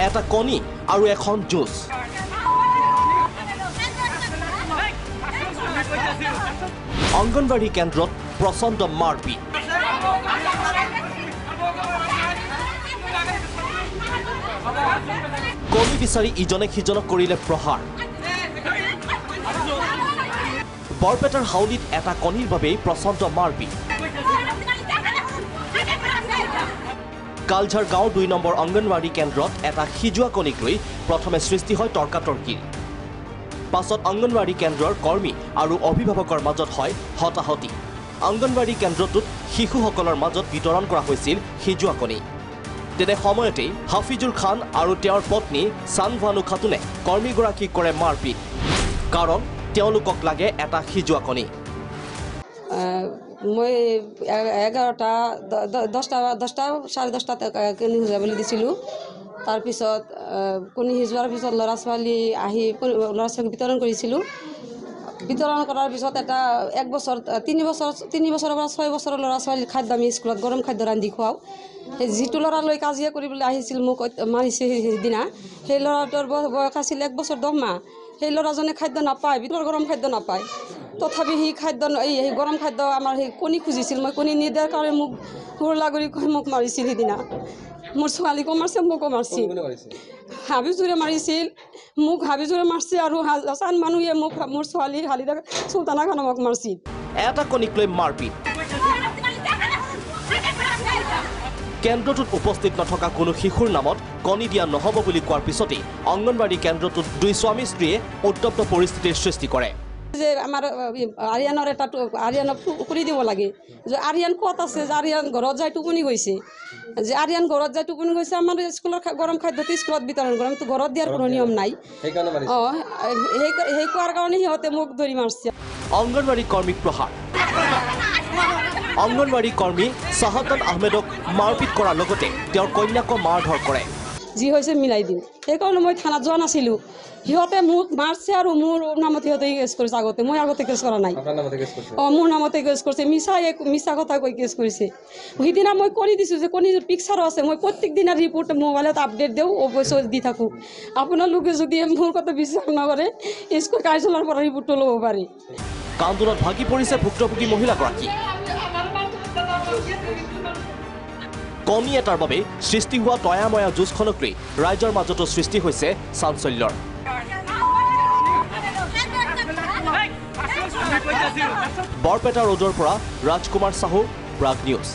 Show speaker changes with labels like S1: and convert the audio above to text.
S1: এটা কণী আৰু এখন জুচ অংগনবাড়ী কেন্দ্ৰত প্ৰচণ্ড মাৰপিট কণী বিচাৰি ইজনে সিজনক কৰিলে প্ৰহাৰ বৰপেটাৰ হাউলিত এটা কণীৰ বাবেই প্ৰচণ্ড মাৰপিট কালঝাৰ গাঁও 2 নম্বৰ অংগনবাড়ী কেন্দ্ৰত এটা সিজোৱা কণীক লৈ প্ৰথমে সৃষ্টি হয় তৰ্কাতৰ্কিৰ পাছত অংগনবাড়ী কেন্দ্ৰৰ কৰ্মী আৰু অভিভাৱকৰ মাজত হয় হতাহতি অংগনবাড়ী কেন্দ্ৰটোত শিশুসকলৰ মাজত বিতৰণ কৰা হৈছিল সিজোৱা কণী তেনে সময়তে হাফিজুল খান আৰু তেওঁৰ পত্নী সানভানু খাতুনে কৰ্মীগৰাকীক কৰে মাৰপিট কাৰণ তেওঁলোকক লাগে এটা সিজোৱা কণী
S2: মই 11টা 10টা 10:30 কণী সিজাবলৈ দিছিলোঁ তাৰপিছত কণী সিজোৱাৰ পিছত ল'ৰা ছোৱালী আহি ল'ৰা ছোৱালীক বিতৰণ কৰিছিলোঁ বিতৰণ কৰাৰ পিছত এটা 1 বছৰ 3 বছৰৰ পৰা 6 বছৰৰ ল'ৰা ছোৱালীৰ খাদ্য আমি স্কুলত গৰম খাদ্য ৰান্ধি খুৱাওঁ সেই যিটো ল'ৰালৈ কাজিয়া কৰিবলৈ আহিছিল মোক মাৰিছে সেইদিনা সেই ল'ৰাটোৰ বয়স আছিল 1 বছৰ 10 মাহ সেই ল'ৰাজনে খাদ্য নাপায় ভিতৰৰ গৰম খাদ্য নাপায় তথাপি সেই খাদ্য এই গৰম খাদ্য আমাৰ সেই কণী খুজিছিল মই কণী নিদিয়াৰ কাৰণে মোক হুৰলাগুৰি কৰি মোক মাৰিছিল সেইদিনা মোৰ ছোৱালীকো মাৰিছে মোকো মাৰিছিল হাবিজোৰে মাৰিছিল মোক হাবিজোৰে মাৰিছে আৰু চান মানুহে মোক মোৰ ছোৱালী হালিদা চুলতানা খানমক মাৰিছিল
S1: এটা কণীক লৈ মাৰপিট কেন্দ্ৰটোত উপস্থিত নথকা কোনো শিশুৰ নামত কণী দিয়া নহ'ব বুলি কোৱাৰ পিছতেই অংগনবাড়ী কেন্দ্ৰটোত 2 স্বামী স্ত্ৰীয়ে উত্তপ্ত পৰিস্থিতিৰ সৃষ্টি কৰে
S2: যে আমাৰ আৰিয়ানৰ এটা আৰিয়ানক কৰি দিব লাগে যে আৰিয়ান ক'ত আছে যে আৰিয়ান ঘৰত যায় টোপনি গৈছে যে আৰিয়ান ঘৰত যায় টোপনি গৈছে আমাৰ স্কুলৰ গৰম খাদ্যটো স্কুলত বিতৰণ কৰে কিন্তু ঘৰত দিয়াৰ কোনো নিয়ম নাই সেই কোৱাৰ কাৰণে সিহঁতে মোক ধৰি মাৰিছে
S1: অংগনবাড়ী কৰ্মীক প্ৰহাৰ অংগনবাড়ী কৰ্মী চাহাদাত আহমেদক মাৰপিট কৰাৰ লগতে তেওঁৰ কন্যাকো মাৰধৰ কৰে
S2: যি হৈছে মিলাই দিম সেইকাৰণে মই থানাত যোৱা নাছিলোঁ সিহঁতে মোক মাৰছে আৰু মোৰ নামতে সিহঁতে কেছ কৰিছে আগতে মই আগতে কেছ কৰা নাই মোৰ নামতে কেছ কৰিছে মিছা কথা কৈ কেছ কৰিছে সিদিনা মই কৰি দিছোঁ যে কণীৰ পিকচাৰো আছে মই প্ৰত্যেক দিনা ৰিপৰ্ট মোবাইলত আপডেট দিওঁ অৱশ্যে দি থাকোঁ আপোনালোকে যদি মোৰ কথা বিশ্বাস নকৰে স্কুল কাৰ্যালয়ৰ পৰা ৰিপৰ্টটো ল'ব পাৰি
S1: কান্দোলত ভাগি পৰিছে ভুক্তভোগী মহিলাগৰাকী কণী এটাৰ বাবে সৃষ্টি হোৱা তয়াময়া যুঁজখনক লৈ ৰাইজৰ মাজতো সৃষ্টি হৈছে চাঞ্চল্যৰ বৰপেটা ৰোডৰ পৰা ৰাজকুমাৰ সাহু প্ৰাগ নিউজ